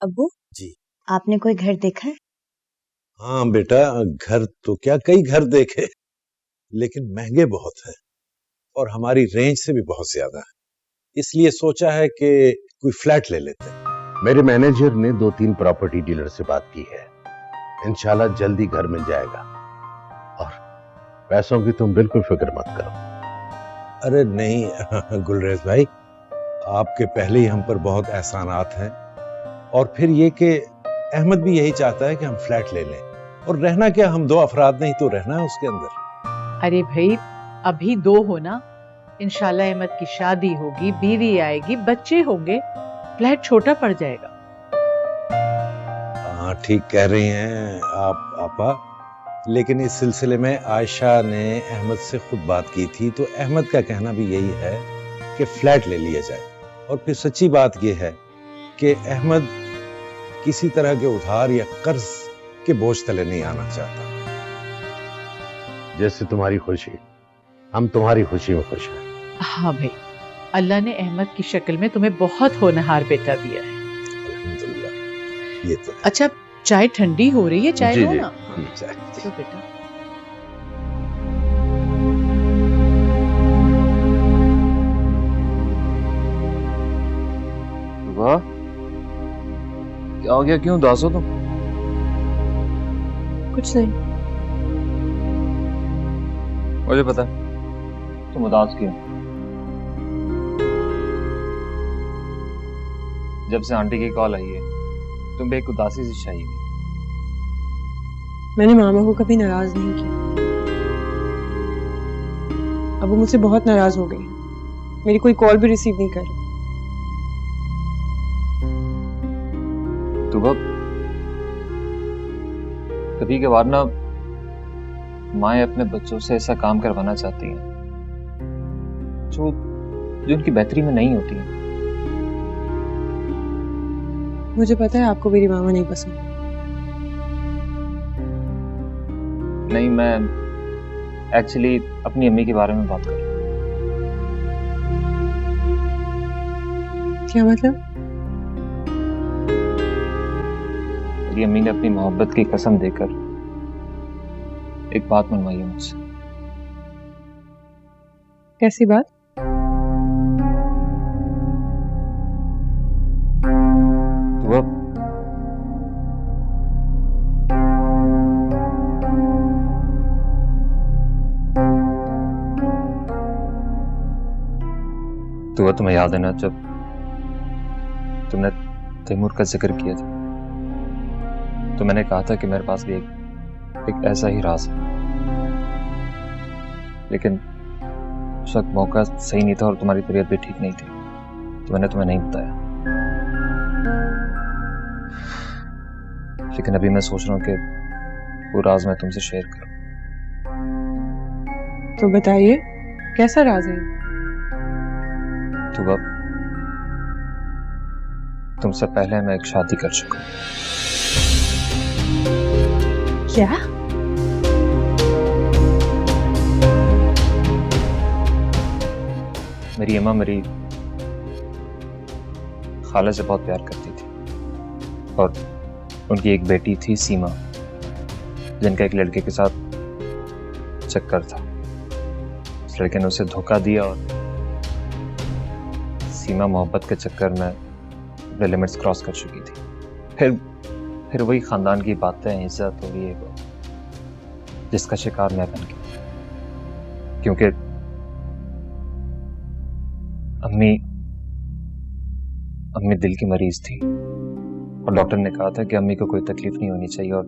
अब्बू जी आपने कोई घर देखा है? हाँ बेटा, घर तो क्या, कई घर देखे, लेकिन महंगे बहुत हैं और हमारी रेंज से भी बहुत ज्यादा है। इसलिए सोचा है कि कोई फ्लैट ले लेते हैं। मेरे मैनेजर ने 2-3 प्रॉपर्टी डीलर से बात की है, इंशाल्लाह जल्दी घर मिल जाएगा। और पैसों की तुम बिल्कुल फिक्र मत करो। अरे नहीं गुलरेज भाई, आपके पहले ही हम पर बहुत एहसानात हैं, और फिर ये कि अहमद भी यही चाहता है कि हम फ्लैट ले लें, और रहना क्या, हम 2 अफराद नहीं तो रहना है उसके अंदर। अरे भाई अभी 2 हो ना, इंशाल्लाह अहमद की शादी होगी, बीवी आएगी, बच्चे होंगे, फ्लैट छोटा पड़ जाएगा। हाँ ठीक कह रही हैं आप आपा, लेकिन इस सिलसिले में आयशा ने अहमद से खुद बात की थी, तो अहमद का कहना भी यही है कि फ्लैट ले लिया जाए। और फिर सच्ची बात यह है कि अहमद किसी तरह के उधार या कर्ज के बोझ तले नहीं आना चाहता। जैसे तुम्हारी खुशी, हम तुम्हारी खुशी में खुश हैं। हाँ भाई, अल्लाह ने अहमद की शक्ल में तुम्हें बहुत होनहार बेटा दिया है। अल्हम्दुलिल्लाह, ये तो है। अच्छा, चाय ठंडी हो रही है, चाय लो ना। चाय। लो बेटा। वाह, क्या हो गया, क्यों उदास हो तुम? कुछ नहीं। मुझे पता है तुम उदास क्यों। जब से आंटी की कॉल आई है तुम पे एक उदासी सी छाई है। मैंने मामा को कभी नाराज नहीं किया। अब वो मुझसे बहुत नाराज हो गई, मेरी कोई कॉल भी रिसीव नहीं कर रही। तो कभी के बाद ना माएँ अपने बच्चों से ऐसा काम करवाना चाहती हैं जो उनकी बेहतरी में नहीं होती है। मुझे पता है आपको मेरी मामा नहीं पसंद। नहीं, मैं एक्चुअली अपनी अम्मी के बारे में बात कर रहा हूँ। क्या मतलब? मेरी अम्मी ने अपनी मोहब्बत की कसम देकर एक बात मनवाई है मुझसे। कैसी बात? तो वो तुम्हें याद है ना, जब तुमने तैमूर का जिक्र किया था तो मैंने कहा था कि मेरे पास भी एक ऐसा ही राज है, लेकिन उस वक्त मौका सही नहीं था और तुम्हारी तबीयत भी ठीक नहीं थी, तो मैंने तुम्हें नहीं बताया। लेकिन अभी मैं सोच रहा हूँ कि वो राज मैं तुमसे शेयर करूं। तो बताइए, कैसा राज है? तो अब तुमसे पहले मैं एक शादी कर चुका हूं। क्या? मेरी अम्मा मेरी खाला से बहुत प्यार करती थी और उनकी एक बेटी थी सीमा, जिनका एक लड़के के साथ चक्कर था। उस लड़के ने उसे धोखा दिया और सीमा मोहब्बत के चक्कर में अपने लिमिट्स क्रॉस कर चुकी थी। फिर वही खानदान की बातें, इज्जत और ये वो, जिसका शिकार मैं बन गया, क्योंकि अम्मी दिल की मरीज थी और डॉक्टर ने कहा था कि अम्मी को कोई तकलीफ नहीं होनी चाहिए और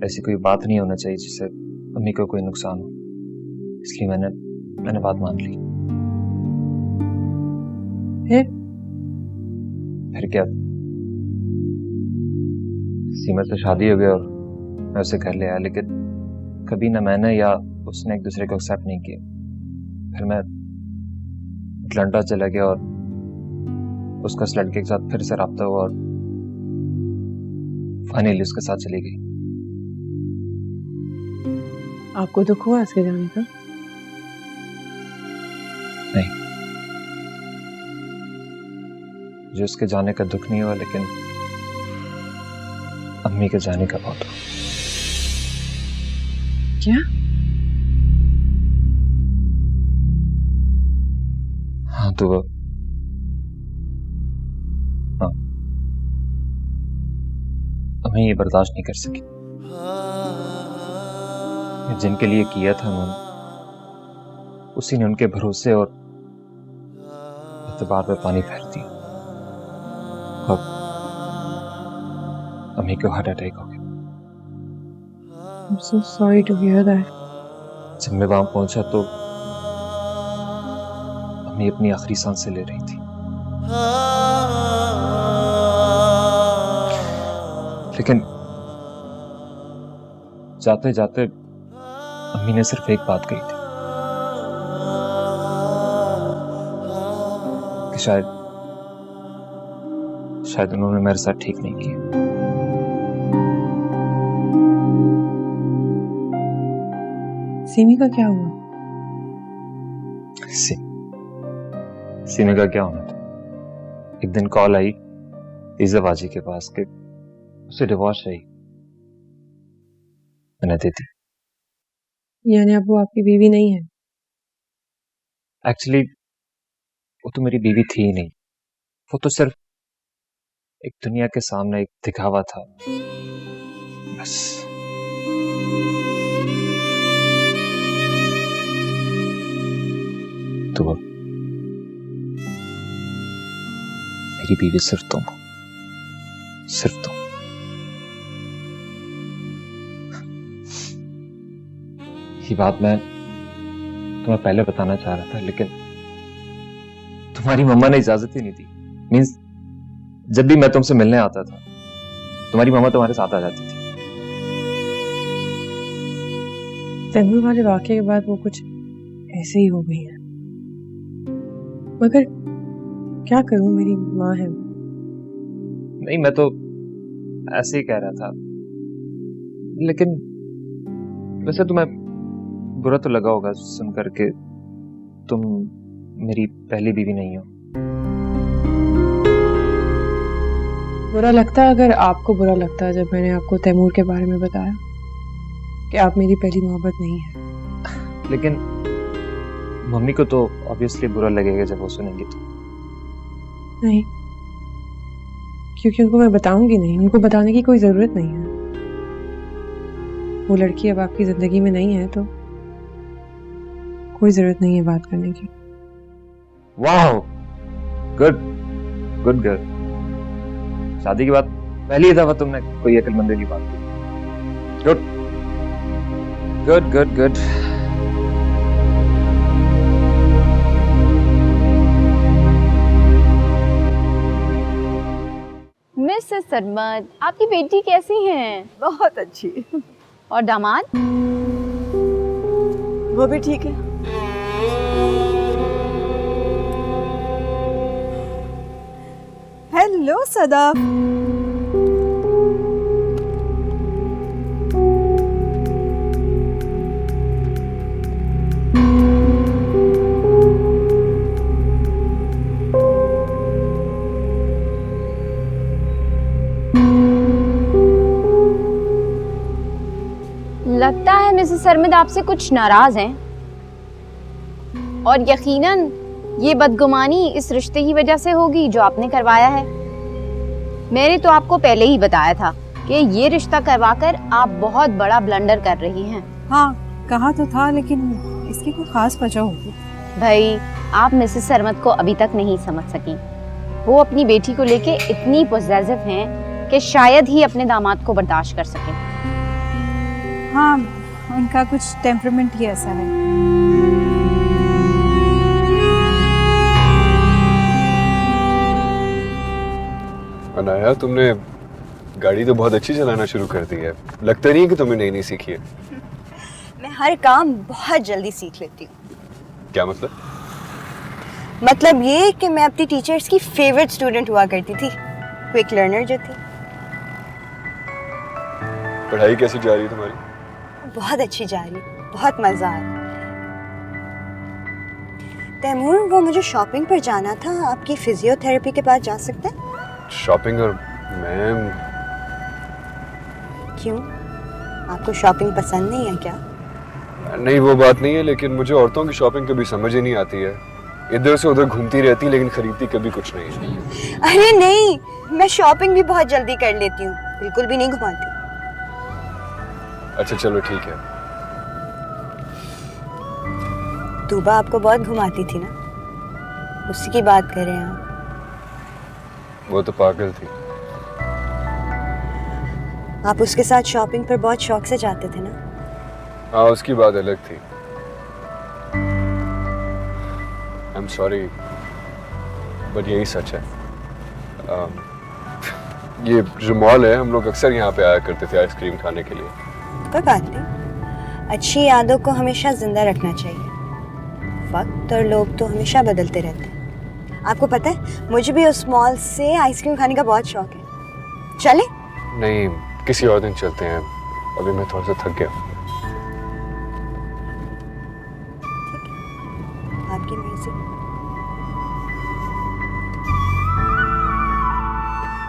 ऐसी कोई बात नहीं होना चाहिए जिससे अम्मी को कोई नुकसान हो। इसलिए मैंने बात मान ली। फिर क्या, सीमा से शादी हो गई और मैं उसे घर ले आया, लेकिन कभी ना मैंने या उसने एक दूसरे को एक्सेप्ट नहीं किया। फिर मैं अटलांटा चला गया और उसका उस लड़के के साथ फिर से राब्ता हुआ और फाइनली उसके साथ चली गई। आपको दुख हुआ इसके जाने का? नहीं, मुझे उसके जाने का दुख नहीं हुआ, लेकिन अम्मी के जाने का बहुत हो। क्या? हाँ तो हाँ, अम्मी ये बर्दाश्त नहीं कर सकी। जिनके लिए किया था उन्होंने, उसी ने उनके भरोसे और एतबार पे पानी फेर दिया और अम्मी को हार्ट अटैक हो गया। I'm so sorry to hear that. जब मैं वहां पहुंचा तो अम्मी अपनी आखिरी सांसें ले रही थी, लेकिन जाते जाते अम्मी ने सिर्फ एक बात कही थी कि शायद उन्होंने मेरे साथ ठीक नहीं किया। सीमी का क्या हुआ? सीमी का क्या होना था? एक दिन कॉल आई इज़ाबाजी के पास के उसे डिवोर्स चाहिए, मैंने दे दी। यानी अब वो आपकी बीवी नहीं है? एक्चुअली वो तो मेरी बीवी थी ही नहीं, वो तो सिर्फ एक दुनिया के सामने एक दिखावा था बस। तो मेरी बीवी सिर्फ तुम हो, सिर्फ तुम। ये बात मैं तुम्हें पहले बताना चाह रहा था, लेकिन तुम्हारी मम्मा ने इजाजत ही नहीं दी। मींस जब भी मैं तुमसे मिलने आता था, तुम्हारी मम्मा तुम्हारे साथ आ जाती थी। तैमूर वाले वाकये के बाद वो कुछ ऐसे ही हो गई है, मगर क्या करूं, मेरी माँ है। नहीं, मैं तो ऐसे ही कह रहा था, लेकिन वैसे तुम्हें बुरा तो लगा होगा सुनकर के तुम मेरी पहली बीवी नहीं हो। बुरा लगता, अगर आपको बुरा लगता जब मैंने आपको तैमूर के बारे में बताया कि आप मेरी पहली मोहब्बत नहीं है। लेकिन मम्मी को तो ऑब्वियसली बुरा लगेगा जब वो सुनेंगी तो। नहीं, क्योंकि उनको मैं बताऊंगी नहीं, उनको बताने की कोई जरूरत नहीं है। वो लड़की अब आपकी जिंदगी में नहीं है तो कोई जरूरत नहीं है बात करने की। वाह, गुड गुड गर्ल। शादी की बात पहली दफा तुमने कोई अक्लमंदी की बात की। Good good good good. Mrs Sarmad, आपकी बेटी कैसी हैं? बहुत अच्छी। और दामाद? वो भी ठीक है। हेलो सदा। लगता है मिसेस सरमद आपसे कुछ नाराज हैं, और यकीनन ये बदगुमानी इस रिश्ते की वजह से होगी जो आपने करवाया है। मैंने तो आपको पहले ही बताया था कि ये रिश्ता करवाकर आप बहुत बड़ा ब्लंडर कर रही हैं। हाँ, कहा तो था, लेकिन इसकी कोई खास वजह होगी। भाई, आप मिसेस सरमद को अभी तक नहीं समझ सकी। वो अपनी बेटी को लेके इतनी पॉजिटिव हैं कि शायद ही अपने दामाद को बर्दाश्त कर सके। हाँ, उनका कुछ टेम्परामेंट ही ऐसा है। अनाया, तुमने गाड़ी तो बहुत अच्छी चलाना शुरू कर दी है। लगता नहीं है कि तुमने नई सीखी है। मैं हर काम बहुत जल्दी सीख लेती हूँ। क्या मतलब? मतलब ये कि मैं अपनी टीचर्स की फेवरेट स्टूडेंट हुआ करती थी, क्विक लर्नर जो थी। पढ़ाई कैसी जा रही है तुम्हारी? बहुत अच्छी जा रही, बहुत मजा आ रहा। तैमूर, वो मुझे शॉपिंग पर जाना था, आपकी फिजियोथेरेपी के पास जा सकते हैं? शॉपिंग? और मैं क्यों? आपको शॉपिंग पसंद नहीं है क्या? नहीं वो बात नहीं है, लेकिन मुझे औरतों की शॉपिंग कभी समझ ही नहीं आती है। इधर से उधर घूमती रहती लेकिन खरीदती कभी कुछ नहीं है। अरे नहीं, मैं शॉपिंग भी बहुत जल्दी कर लेती हूँ, बिल्कुल भी नहीं घुमाती। अच्छा चलो ठीक है। तूबा आपको बहुत घुमाती थी ना, उसी की बात कर रहे हैं आप? वो तो पागल थी। आप उसके साथ शॉपिंग पर बहुत शौक से जाते थे ना? हाँ उसकी बात अलग थी। आई एम सॉरी बट यही सच है। ये जो मॉल है, हम लोग अक्सर यहाँ पे आया करते थे आइसक्रीम खाने के लिए। कोई बात नहीं, अच्छी यादों को हमेशा जिंदा रखना चाहिए। वक्त और लोग तो हमेशा बदलते रहते हैं। आपको पता है, मुझे भी उस मॉल से आइसक्रीम खाने का बहुत शौक है। चले? नहीं, किसी और दिन चलते हैं, अभी मैं थोड़ा सा थक गया। आपकी मर्जी।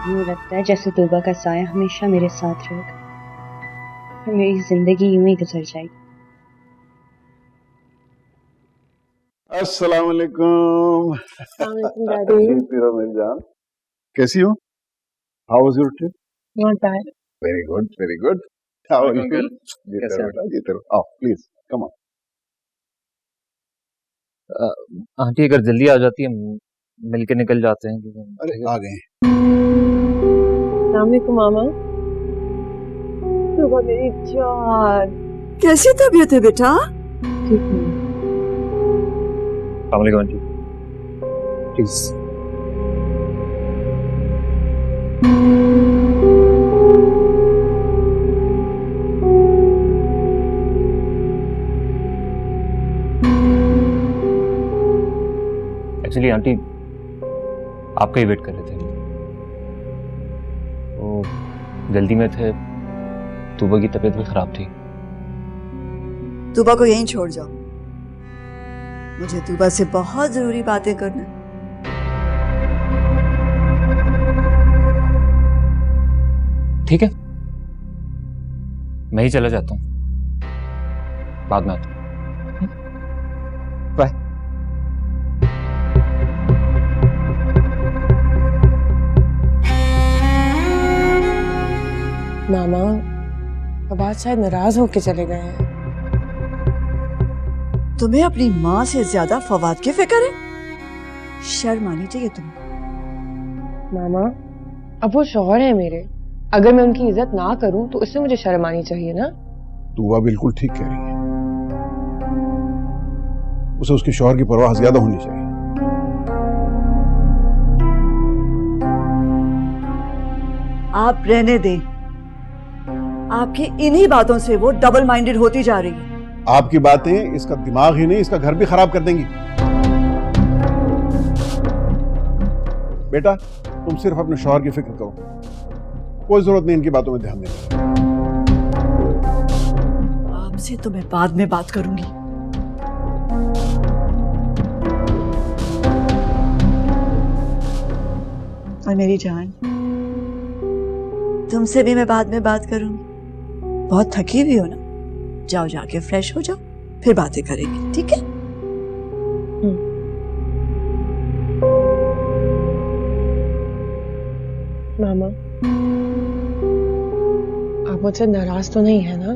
यूँ लगता है जैसे तोबा का साया हमेशा मेरे साथ रहेगा और मेरी जिंदगी यूं ही गुजर जाएगी। अस्सलाम वालेकुम। मेरी जान, कैसी हो? How was your trip? Not bad. Very good, very good. How are you? जीते रहो। आओ प्लीज कम ऑन। आंटी अगर जल्दी आ जाती है मिलके निकल जाते हैं। अरे आ गए। अस्सलाम वालेकुम मामा। तोबा मेरी जान, कैसी तबीयत है बेटा? ठीक है। अस्सलाम वालेकुम आंटी। प्लीज। एक्चुअली आंटी आपका ही वेट कर रहे थे, वो जल्दी में थे। तूबा की तबीयत भी खराब थी। तूबा को यहीं छोड़ जाओ, मुझे तूबा से बहुत जरूरी बातें करना है। ठीक है, मैं ही चला जाता हूँ, बाद में आता हूँ। बाय। मामा अब आज शायद नाराज होके चले गए हैं। तुम्हें अपनी माँ से ज्यादा फवाद की फिक्र है? शर्म आनी चाहिए तुम्हें। मामा अब वो शौहर है मेरे, अगर मैं उनकी इज्जत ना करूं तो इससे मुझे शर्म आनी चाहिए ना। तूबा बिल्कुल ठीक कह रही है, उसे उसके शौहर की परवाह ज्यादा होनी चाहिए। आप रहने दें, आपकी इन्हीं बातों से वो डबल माइंडेड होती जा रही है। आपकी बातें इसका दिमाग ही नहीं, इसका घर भी खराब कर देंगी। बेटा तुम सिर्फ अपने शौहर की फिक्र करो, कोई जरूरत नहीं इनकी बातों में ध्यान देने की। आपसे तो मैं बाद में बात करूंगी। और मेरी जान, तुमसे भी मैं बाद में बात करूंगी। बहुत थकी हुई हो ना, जाओ जाके फ्रेश हो जाओ, फिर बातें करेंगे, ठीक है? मामा आप मुझसे नाराज तो नहीं है ना?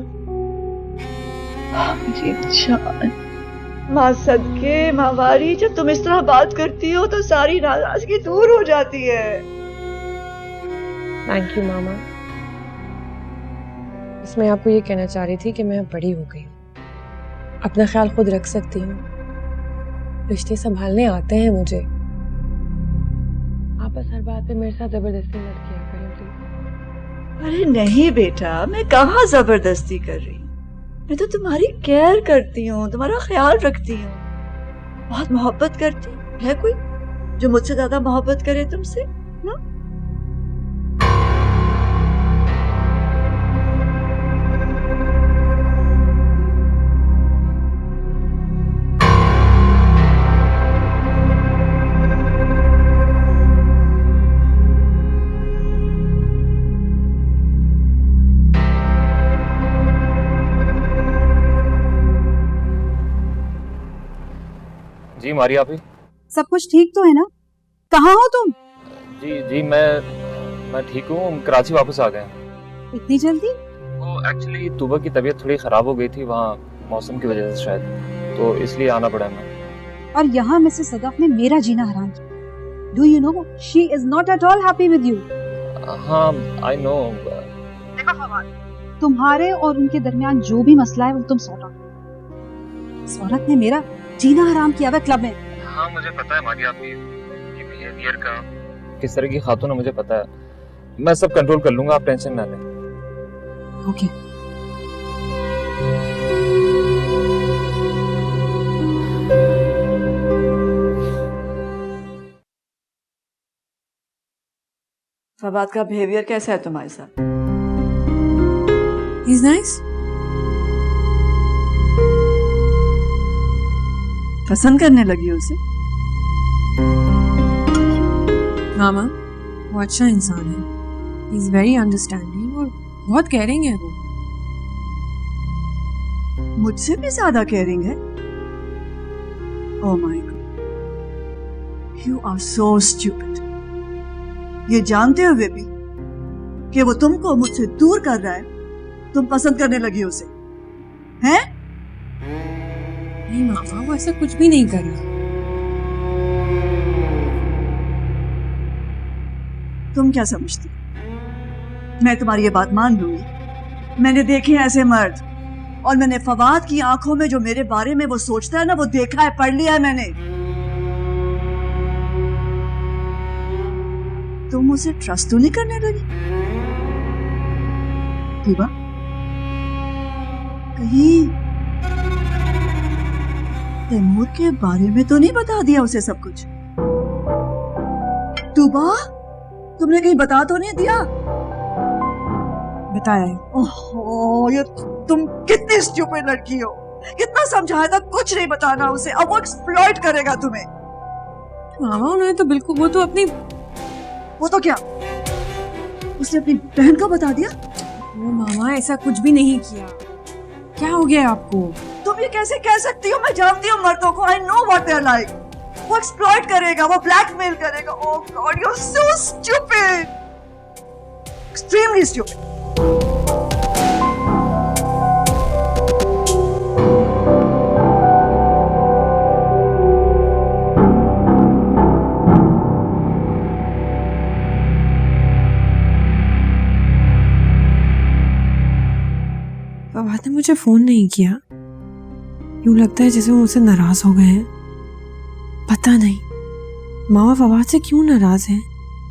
मेरी जान, माँ सदके मावारी, जब तुम इस तरह बात करती हो तो सारी नाराजगी दूर हो जाती है। थैंक यू मामा। बस मैं आपको ये कहना चाह रही थी कि मैं बड़ी हो गई हूँ, अपना ख्याल खुद रख सकती हूँ, रिश्ते संभालने आते हैं मुझे। आप बस हर बात पे मेरे साथ जबरदस्ती मत किया करें प्लीज। अरे नहीं बेटा, मैं कहाँ जबरदस्ती कर रही हूँ, मैं तो तुम्हारी केयर करती हूँ, तुम्हारा ख्याल रखती हूँ, बहुत मोहब्बत करती हूँ। है कोई जो मुझसे ज्यादा मोहब्बत करे तुमसे? ना? जी मारिया भाई। सब कुछ ठीक तो है ना? कहाँ हो तुम? जी मैं ठीक हूँ, कराची वापस आ गए। इतनी जल्दी? वो एक्चुअली तूबा की तबीयत थोड़ी खराब हो गई थी वहाँ मौसम की वजह से शायद, तो इसलिए आना पड़ा मैं। और यहाँ मिसेस सदफ ने मेरा जीना हराम किया। Do you know she is not at all happy with you? हाँ आई नो। देखो फवाद, तुम्हारे और उनके दरमियान जो भी मसला है वो तुम सॉर्ट आउट। इस औरत ने मेरा जीना हराम किया हुआ क्लब में। हाँ मुझे पता है मारिया आपकी ये बिहेवियर का, किस तरह की खातून है मुझे पता है। मैं सब कंट्रोल कर लूंगा, आप टेंशन ना लें। ओके। फवाद का बिहेवियर कैसा है तुम्हारे साथ? He's nice. पसंद करने लगी उसे? मामा वो अच्छा इंसान है, He's very understanding और बहुत केयरिंग है वो। मुझसे भी ज्यादा केयरिंग है? Oh my God, you are so stupid. ये जानते हुए भी कि वो तुमको मुझसे दूर कर रहा है, तुम पसंद करने लगी उसे, हैं? नहीं मामा, वो ऐसा कुछ भी नहीं कर रहा। तुम क्या समझती? मैं तुम्हारी ये बात मान लूंगी? मैंने देखे ऐसे मर्द, और मैंने फवाद की आंखों में जो मेरे बारे में वो सोचता है ना, वो देखा है, पढ़ लिया है मैंने। तुम उसे ट्रस्ट तो नहीं करने लगी? तूबा, कहीं तैमूर के बारे में तो नहीं बता दिया उसे सब कुछ? तूबा, तुमने कहीं बता तो नहीं दिया? बताया है। ओहो, ये तुम कितनी स्टूपिड लड़की हो। कितना समझाया था, कुछ नहीं बताना उसे। अब वो एक्सप्लॉइट करेगा तुम्हें। मामा उन्होंने तो बिल्कुल, वो तो क्या उसने अपनी बहन को बता दिया? वो मामा ऐसा कुछ भी नहीं किया। क्या हो गया आपको? तुम ये कैसे कह सकती हो? मैं जानती हूँ मर्दों को। I know what they are like. वो एक्सप्लॉइट करेगा, वो ब्लैकमेल करेगा। Oh God, you are so stupid, extremely stupid. Fawad ने मुझे फोन नहीं किया। यूं लगता है जैसे वो मुझसे नाराज हो गए हैं। पता नहीं मामा फवाद से क्यों नाराज हैं।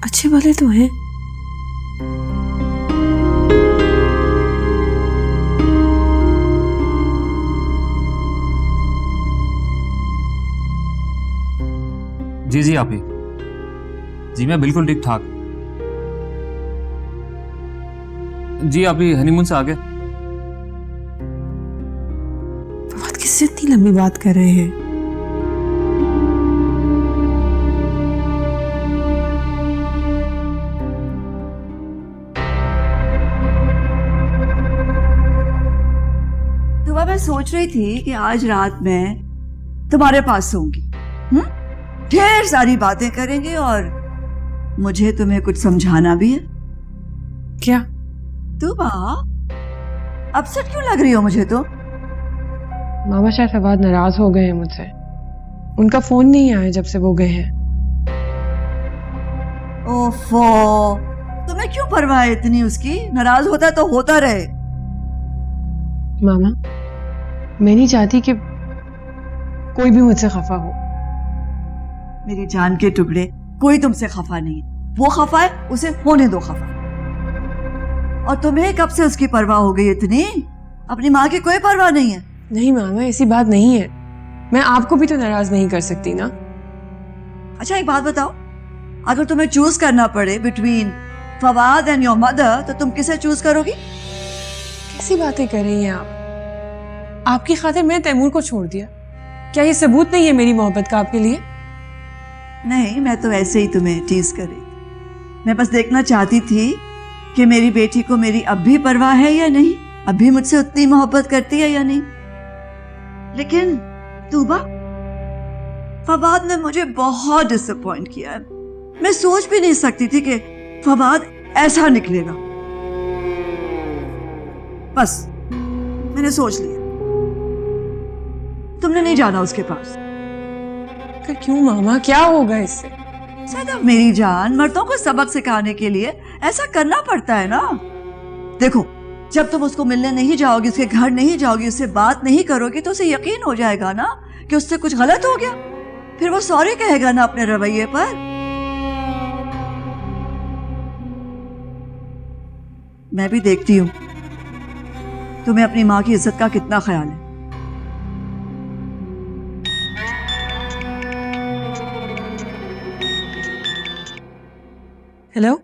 अच्छे भले तो हैं। जी आप ही। जी मैं बिल्कुल ठीक ठाक। जी आप ही हनीमून से आ गए। फवाद किससे इतनी लंबी बात कर रहे हैं? तो मैं सोच रही थी कि आज रात मैं तुम्हारे पास सोऊंगी। ढेर सारी बातें करेंगे और मुझे तुम्हें कुछ समझाना भी है। क्या? तुबा, अपसेट क्यों लग रही हो मुझे तो? मामा शायद फवाद नाराज हो गए हैं मुझसे। उनका फोन नहीं आया जब से वो गए हैं। ओफो, तुम्हें क्यों परवाह है इतनी उसकी? नाराज होता है तो होता रहे। मामा मैं नहीं चाहती कि कोई भी मुझसे खफा हो। मेरी जान के टुकड़े, कोई तुमसे खफा नहीं है। वो खफा है, उसे होने दो खफा। और तुम्हें कब से उसकी परवाह हो गई इतनी? अपनी माँ की कोई परवाह नहीं है? नहीं मामा, ऐसी बात नहीं है। मैं आपको भी तो नाराज नहीं कर सकती ना। अच्छा एक बात बताओ, अगर तुम्हें चूज करना पड़े between Fawad and your mother, तो तुम किसे चूज करोगी? कैसी बातें कर रही हैं आप? आपकी खातिर मैंने तैमूर को छोड़ दिया। क्या ये सबूत नहीं है मेरी मोहब्बत का आपके लिए? नहीं, मैं तो ऐसे ही तुम्हें टीज कर रही थी। मैं बस देखना चाहती थी कि मेरी बेटी को मेरी अब भी परवाह है या नहीं, अब भी मुझसे उतनी मोहब्बत करती है या नहीं। लेकिन तूबा, फवाद ने मुझे बहुत डिसअपॉइंट किया है। मैं सोच भी नहीं सकती थी कि फवाद ऐसा निकलेगा। बस मैंने सोच लिया, तुमने नहीं जाना उसके पास। क्यों मामा, क्या होगा इससे? सैदा मेरी जान, मर्दों को सबक सिखाने के लिए ऐसा करना पड़ता है ना। देखो, जब तुम उसको मिलने नहीं जाओगी, उसके घर नहीं जाओगी, उससे बात नहीं करोगी, तो उसे यकीन हो जाएगा ना कि उससे कुछ गलत हो गया। फिर वो सॉरी कहेगा ना अपने रवैये पर। मैं भी देखती हूँ तुम्हें अपनी माँ की इज्जत का कितना ख्याल है। हेलो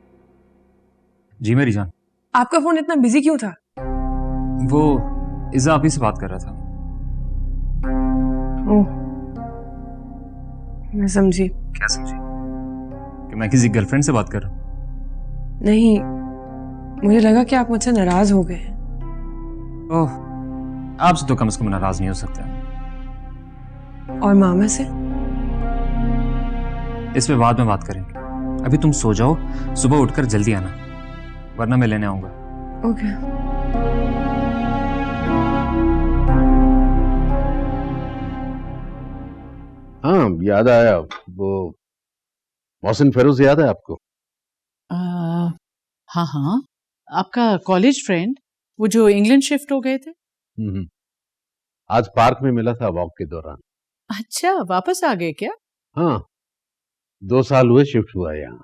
जी मेरी जान। आपका फोन इतना बिजी क्यों था? वो इज़ा आप ही से बात कर रहा था। ओह, मैं समझी। क्या समझी? कि मैं किसी गर्लफ्रेंड से बात कर रहा हूँ? नहीं, मुझे लगा कि आप मुझसे नाराज हो गए हैं। ओह, आपसे तो कम से कम नाराज नहीं हो सकता। और मामा से? इस पे बाद में बात करेंगे। अभी तुम सो जाओ, सुबह उठकर जल्दी आना, वरना मैं लेने आऊंगा। ओके। हाँ, याद आया, वो मोहसिन फेरोज याद है आपको? हाँ हाँ, आपका कॉलेज फ्रेंड, वो जो इंग्लैंड शिफ्ट हो गए थे। आज पार्क में मिला था वॉक के दौरान। अच्छा, वापस आ गए क्या? हाँ, 2 साल हुए शिफ्ट हुआ यहाँ।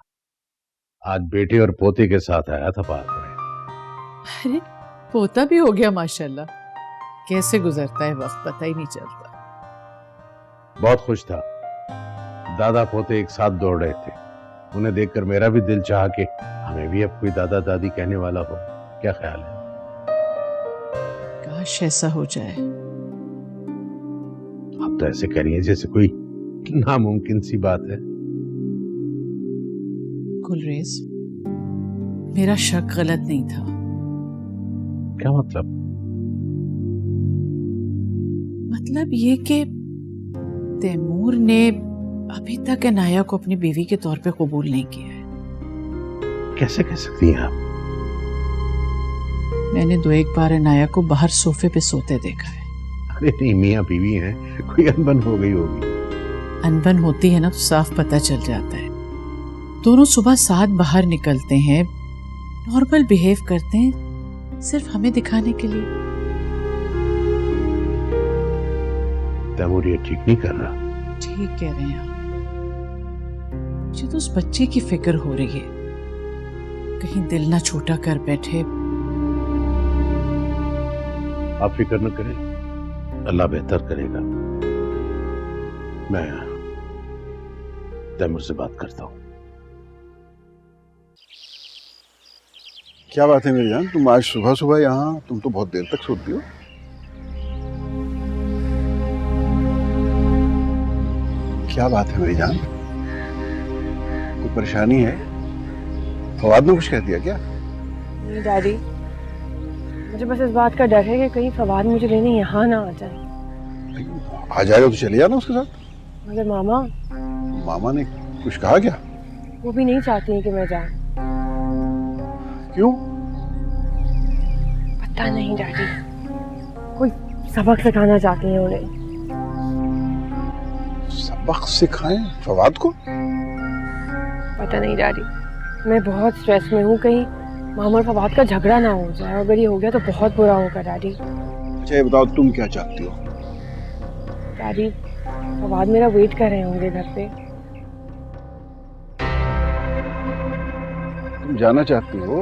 आज बेटे और पोते के साथ आया था पार्क में। अरे, पोता भी हो गया माशाल्लाह। कैसे गुजरता है वक्त, पता ही नहीं चलता। बहुत खुश था। दादा पोते एक साथ दौड़ रहे थे। उन्हें देखकर मेरा भी दिल चाहा कि हमें भी अब कोई दादा दादी कहने वाला हो। क्या ख्याल है? काश ऐसा हो जाए। आप तो ऐसे कह रही हैं जैसे कोई नामुमकिन सी बात है। गुलरेज, मेरा शक गलत नहीं था। क्या मतलब? मतलब ये कि तैमूर ने अभी तक अनाया को अपनी बीवी के तौर पे कबूल नहीं किया है। कैसे कह सकती हैं आप? मैंने 2-1 बार अनाया को बाहर सोफे पे सोते देखा है। अरे नहीं, मियाँ बीवी हैं, कोई अनबन हो गई होगी। अनबन होती है ना तो साफ पता चल जाता है। दोनों सुबह 7 बाहर निकलते हैं, नॉर्मल बिहेव करते हैं, सिर्फ हमें दिखाने के लिए। तैमूर ये ठीक नहीं कर रहा। ठीक कह रहे हैं आप। मुझे तो उस बच्चे की फिक्र हो रही है, कहीं दिल ना छोटा कर बैठे। आप फिक्र न करें, अल्लाह बेहतर करेगा। मैं तैमूर से बात करता हूँ। क्या बात है मेरी जान, तुम आज सुबह सुबह यहाँ? तुम तो बहुत देर तक सोती हो। क्या बात है मेरी जान, कोई परेशानी है? फवाद ने कुछ कह दिया क्या? नहीं डैडी, मुझे बस इस बात का डर है कि कहीं फवाद मुझे लेने यहाँ ना आ जाए। आ जाएगा तो चले जाना उसके साथ। मगर मामा? मामा ने कुछ कहा क्या? वो भी नहीं चाहती है कि मैं जाऊँ। क्यों? पता नहीं डैडी, कोई सबक सिखाना चाहती है उन्हें। सबक सिखाएं फवाद को? पता नहीं डैडी, मैं बहुत स्ट्रेस में हूँ। कहीं मामा और फवाद का झगड़ा ना हो जाए, अगर ये हो गया तो बहुत बुरा होगा डैडी। अच्छा ये बताओ, तुम क्या चाहती हो? डैडी, फवाद मेरा वेट कर रहे होंगे घर पे। तुम जाना चाहती हो?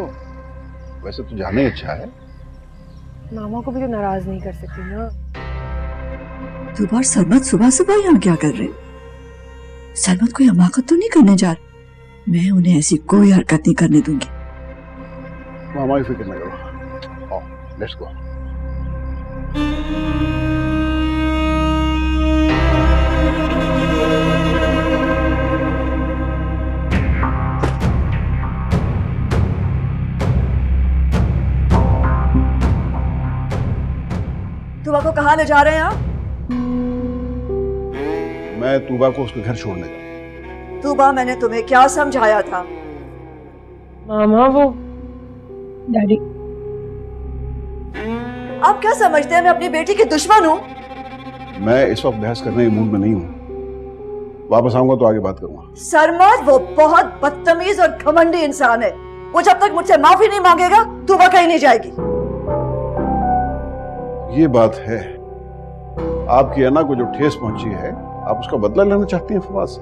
वैसे तो जाना ही अच्छा है। मामा को भी तो नाराज नहीं कर सकती ना। तुम और सरमत सुबह सुबह यहाँ क्या कर रहे हो? सरमत कोई हमाकत तो नहीं करने जा रहे? मैं उन्हें ऐसी कोई हरकत नहीं करने दूंगी। मामा की फिक्र न करो। आओ, लेट्स गो। तुम को कहाँ ले जा रहे हैं आप? मैं मैं तूबा को उसके घर छोड़ने जाऊँ। तूबा, मैंने तुम्हें क्या समझाया था? मामा वो डैडी। आप क्या समझते हैं मैं अपनी बेटी की दुश्मन हूँ? मैं इस वक्त बहस करने के मूड में नहीं हूँ। वापस आऊंगा तो आगे बात करूंगा। सरमद वो बहुत बदतमीज और घमंडी इंसान है। वो जब तक मुझसे माफी नहीं मांगेगा तूबा कहीं नहीं जाएगी। ये बात है, आपकी अन्ना को जो ठेस पहुंची है आप उसका बदला लेना चाहती हैं फवाद से।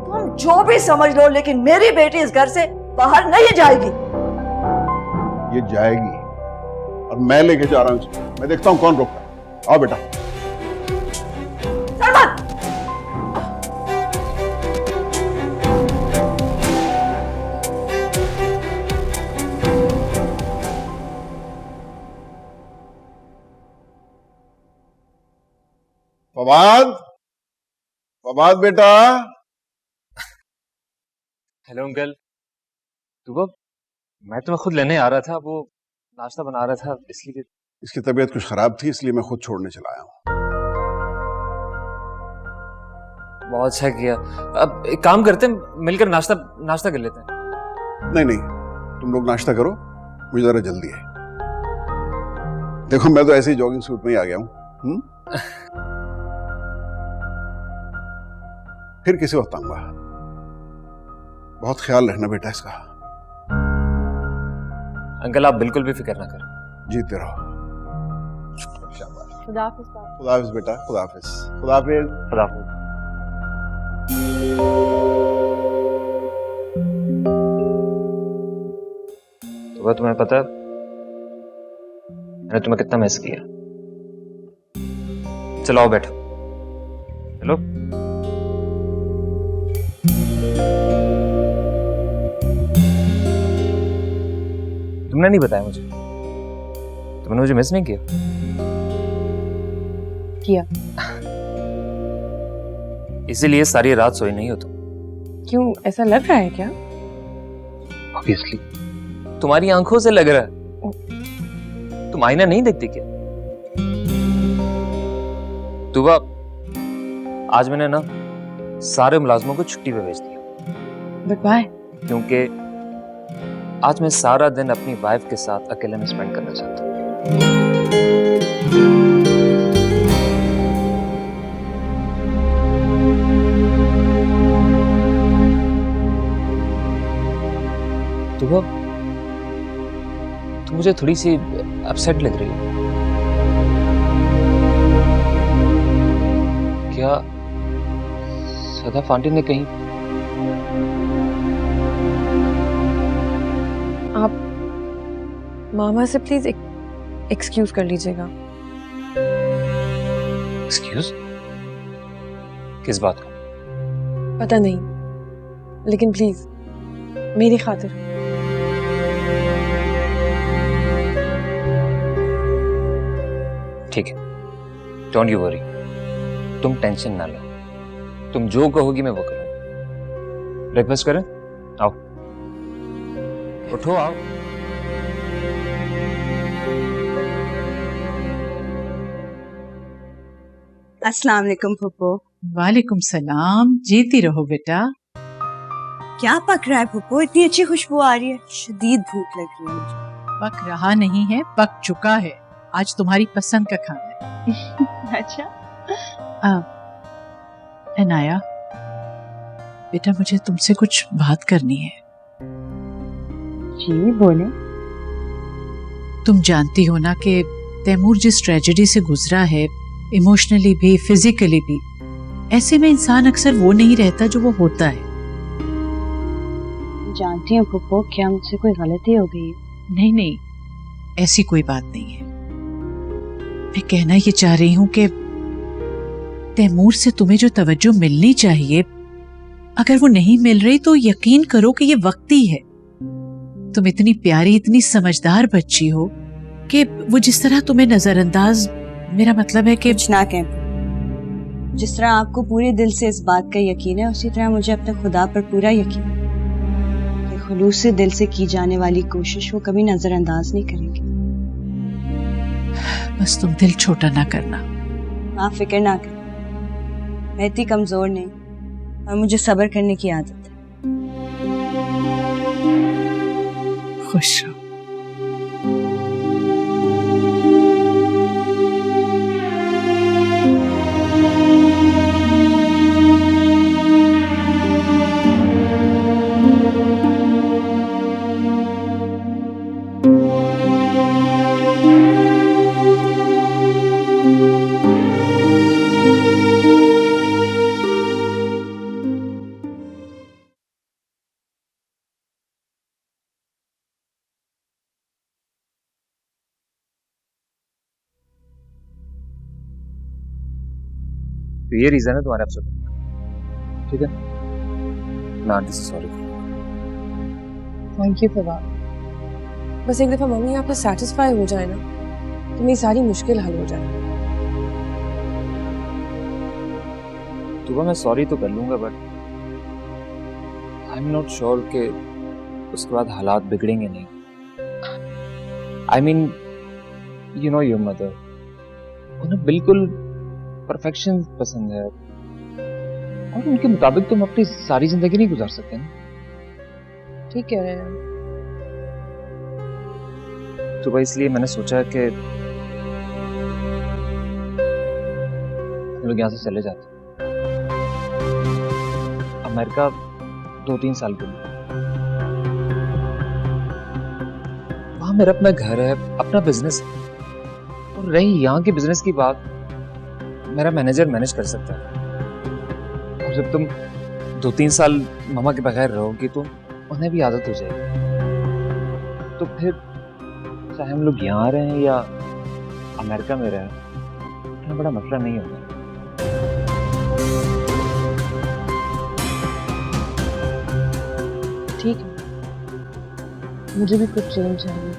तुम जो भी समझ लो, लेकिन मेरी बेटी इस घर से बाहर नहीं जाएगी। ये जाएगी और मैं लेके जा रहा हूँ इसको। मैं देखता हूँ कौन रोकता है। आओ बेटा। सरमद! फवाद, फवाद बेटा। Hello uncle. तूबा, मैं तुम्हें खुद लेने आ रहा था, वो नाश्ता बना रहा था इसलिए। इसकी तबीयत कुछ खराब थी इसलिए मैं खुद छोड़ने चला आया हूँ। बहुत अच्छा किया। अब एक काम करते हैं, मिलकर नाश्ता कर लेते हैं। नहीं नहीं, तुम लोग नाश्ता करो, मुझे जरा जल्दी है। देखो मैं तो ऐसे ही जॉगिंग सूट में ही आ गया हूँ। फिर किसी वक्त आऊंगा। बहुत ख्याल रखना बेटा इसका। अंकल आप बिल्कुल भी फिक्र ना करें। जीते रहो। खुदा हाफिज। खुदा हाफिज बेटा। खुदा हाफिज। खुदा हाफिज। खुदा हाफिज। तो तुम्हें पता है मैंने तुम्हें कितना मिस किया। चलो आओ बैठो। चलो। तुमने नहीं बताया मुझे। तुमने मुझे मिस नहीं किया? इसीलिए सारी रात सोई नहीं हो तुम। क्यों, ऐसा लग रहा है क्या? ऑब्वियसली तुम्हारी आंखों से लग रहा है। तुम आईना नहीं देखती क्या? तूबा, आज मैंने ना सारे मुलाजमों को छुट्टी पे भेज दिया। But why? क्योंकि आज मैं सारा दिन अपनी वाइफ के साथ अकेले में स्पेंड करना चाहता हूँ। तो वो मुझे थोड़ी सी अपसेट लग रही है। क्या सदाफ आंटी ने कहीं? आप मामा से प्लीज एक्सक्यूज कर लीजिएगा। एक्सक्यूज? किस बात को? पता नहीं, लेकिन प्लीज मेरी खातिर। ठीक है, डोंट यू वरी। तुम टेंशन ना लो। तुम जो कहोगी मैं वो करूंगा। ब्रेकफास्ट करें? आओ, उठो, आओ। अस्सलाम वालेकुम फुप्पो। वालेकुम सलाम। जीती रहो बेटा। क्या पक रहा है फुप्पो? इतनी अच्छी खुशबू आ रही है। शदीद भूख लग रही है मुझे। पक रहा नहीं है, पक चुका है। आज तुम्हारी पसंद का खाना है। अच्छा। अनाया बेटा, मुझे तुमसे कुछ बात करनी है। जी बोले। तुम जानती हो ना कि तैमूर जिस ट्रेजेडी से गुजरा है, इमोशनली भी फिजिकली भी, ऐसे में इंसान अक्सर वो नहीं रहता जो वो होता है। जानती हूँ फुप्पो, क्या मुझसे कोई गलती हो गई? नहीं नहीं, ऐसी कोई बात नहीं है। मैं कहना ये चाह रही हूँ कि तैमूर से तुम्हें जो तवज्जो मिलनी चाहिए, अगर वो नहीं मिल रही तो यकीन करो कि ये वक्ती है। तुम इतनी प्यारी, इतनी समझदार बच्ची हो कि वो जिस तरह तुम्हें नजरअंदाज, मेरा मतलब है कि कुछ ना कहें। जिस तरह आपको पूरे दिल से इस बात का यकीन है, उसी तरह मुझे अपने खुदा पर पूरा यकीन है कि खुलूस से दिल से की जाने वाली कोशिश वो कभी नजरअंदाज नहीं करेंगे। बस तुम दिल छोटा ना करना। आप फिक्र ना करें, मैं इतनी कमजोर नहीं और मुझे सब्र करने की आदत है। खुश रहो। तो ये रीजन है तुम्हारे अपसेट, ठीक है? मैं आंटी से सॉरी। Thank you Fawad. बस एक दफा मम्मी आप सेटिस्फाई हो जाए ना तो मेरी सारी मुश्किल हल हो जाए। सुबह मैं सॉरी तो कर लूंगा, but I am not sure कि उसके बाद हालात बिगड़ेंगे नहीं। I mean you know your mother, उन्हें बिल्कुल परफेक्शन पसंद है और उनके मुताबिक तुम अपनी सारी जिंदगी नहीं गुजार सकते ना। ठीक कह रहे हैं। सुबह इसलिए मैंने सोचा कि हम लोग यहाँ से चले जाते अमेरिका 2-3 साल के लिए। वहां मेरा अपना घर है, अपना बिजनेस है, और रही यहाँ के बिजनेस की बात, मेरा मैनेजर मैनेज कर सकता है। और जब तुम 2-3 साल मामा के बगैर रहोगी तो उन्हें भी आदत हो जाएगी। तो फिर चाहे हम लोग यहाँ रहें या अमेरिका में रहें, इतना बड़ा मसला नहीं होगा। ठीक है, मुझे भी कुछ चेंज चाहिए।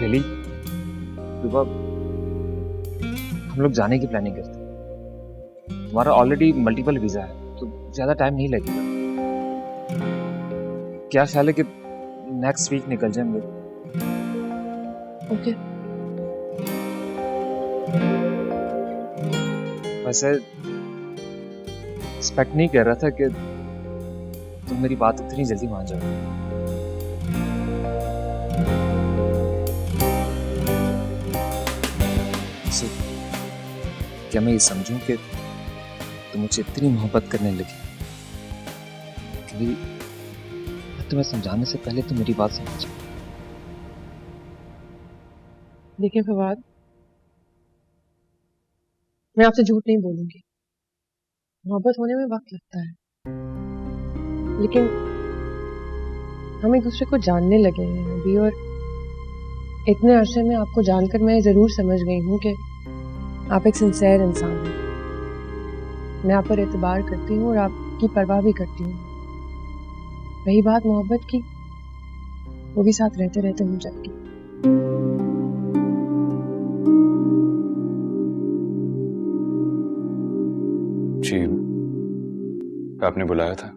रियली? सुबह हम लोग जाने की प्लानिंग करते हैं। हमारा ऑलरेडी मल्टीपल वीजा है तो ज्यादा टाइम नहीं लगेगा। क्या ख्याल है कि नेक्स्ट वीक निकल जाए हम लोग? ओके। वैसे एक्सपेक्ट नहीं कर रहा था कि तुम मेरी बात इतनी जल्दी मान जाओगे। क्या मैं ये समझूं कि तुम मुझे इतनी मोहब्बत करने लगी कि तुम्हें समझाने से पहले तुम मेरी बात समझ? देखिए फवाद, मैं आपसे झूठ नहीं बोलूंगी, मोहब्बत होने में वक्त लगता है, लेकिन हम एक दूसरे को जानने लगे हैं अभी, और इतने अरसे में आपको जानकर मैं जरूर समझ गई हूँ कि आप एक सिंसियर इंसान हैं। मैं आप पर एतबार करती हूँ और आपकी परवाह भी करती हूँ। रही बात मोहब्बत की, वो भी साथ रहते रहते हो जाएगी। जी, आपने बुलाया था?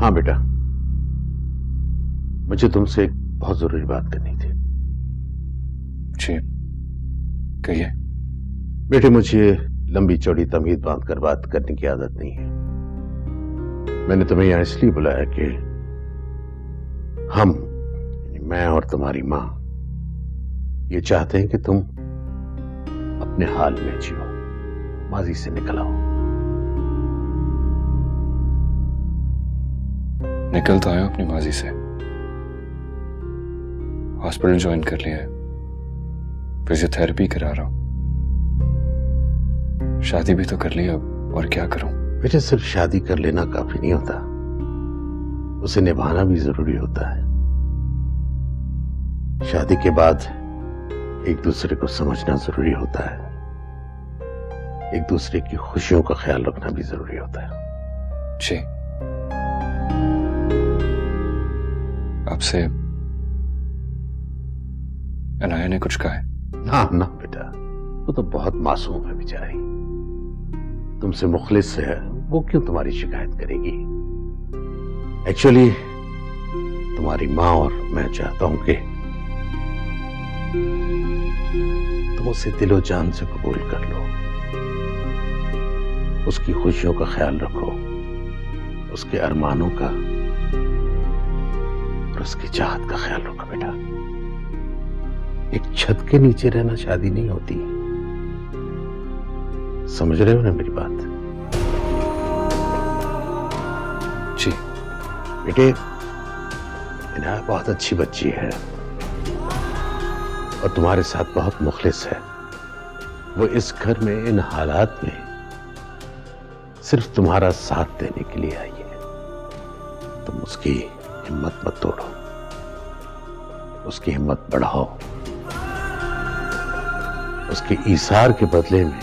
हाँ बेटा, मुझे तुमसे एक बहुत जरूरी बात करनी थी। जी कहिए। बेटे, मुझे लंबी चौड़ी तमीज बांधकर बात करने की आदत नहीं है। मैंने तुम्हें यहां इसलिए बुलाया कि हम, मैं और तुम्हारी मां, ये चाहते हैं कि तुम अपने हाल में जियो, माजी से निकल आओ। निकल तो आया अपनी माजी से, हॉस्पिटल ज्वाइन कर लिया है, फिजियोथेरेपी करा रहा हूं, शादी भी तो कर ली, अब और क्या करूं? बेटे, सिर्फ शादी कर लेना काफी नहीं होता, उसे निभाना भी जरूरी होता है। शादी के बाद एक दूसरे को समझना जरूरी होता है, एक दूसरे की खुशियों का ख्याल रखना भी जरूरी होता है। जी, आपसे अनाया ने कुछ कहा है? ना ना बेटा, वो तो बहुत मासूम है बेचारी, तुमसे मुखलिस है, वो क्यों तुम्हारी शिकायत करेगी? एक्चुअली तुम्हारी माँ और मैं चाहता हूं कि तुम उसे दिलो जान से कबूल कर लो, उसकी खुशियों का ख्याल रखो, उसके अरमानों का और उसकी चाहत का ख्याल रखो बेटा। एक छत के नीचे रहना शादी नहीं होती, समझ रहे हो ना मेरी बात? जी बेटे, इनाया बहुत अच्छी बच्ची है और तुम्हारे साथ बहुत मुखलिस है। वो इस घर में इन हालात में सिर्फ तुम्हारा साथ देने के लिए आई है। तुम उसकी हिम्मत मत तोड़ो, उसकी हिम्मत बढ़ाओ, उसके ईसार के बदले में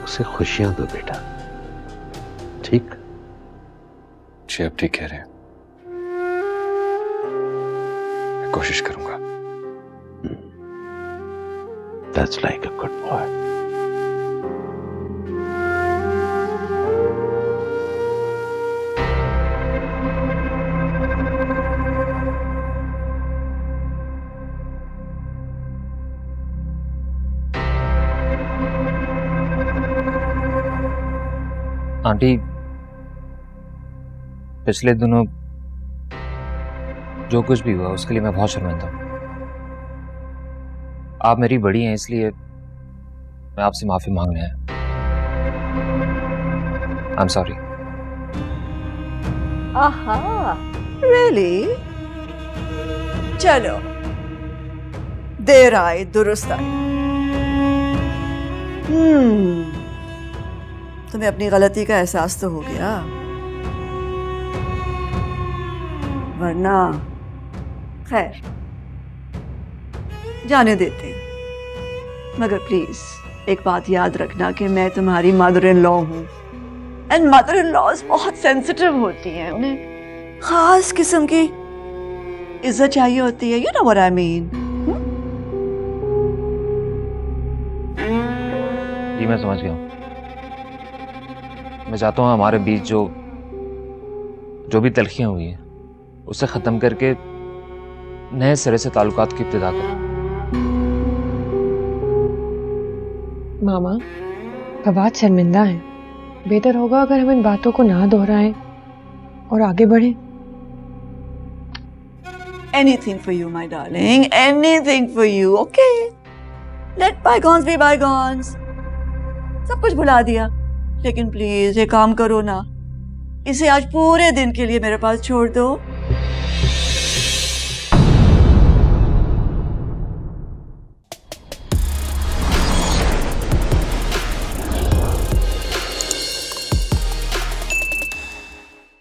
उसे खुशियां दो बेटा, ठीक? जी आप ठीक कह रहे हैं, मैं कोशिश करूंगा। That's like a good boy. Aunty, पिछले दिनों जो कुछ भी हुआ उसके लिए मैं बहुत शर्मिंदा हूँ। आप मेरी बड़ी हैं इसलिए मैं आपसे माफी मांगने आया। I am sorry. आहा, really? चलो, देर आए दुरुस्त आए। तुम्हें अपनी गलती का एहसास तो हो गया, वरना खैर जाने देते हैं। मगर प्लीज एक बात याद रखना कि मैं तुम्हारी मदर इन लॉ हूँ, एंड मदर इन लॉज बहुत सेंसिटिव होती हैं, उन्हें खास किस्म की इज्जत चाहिए होती है। You know what I mean? जी मैं समझ गया हूँ। मैं चाहता हूँ हमारे बीच जो भी तलखियां हुई हैं उसे खत्म करके नए सिरे से ताल्लुकात की इब्तिदा करें। मामा, फवाद शर्मिंदा है। बेहतर होगा अगर हम इन बातों को ना दोहराएं और आगे बढ़ें। Anything for you, my darling. Anything for you. Okay. Let bygones be bygones. सब कुछ भुला दिया, लेकिन प्लीज एक काम करो ना, इसे आज पूरे दिन के लिए मेरे पास छोड़ दो।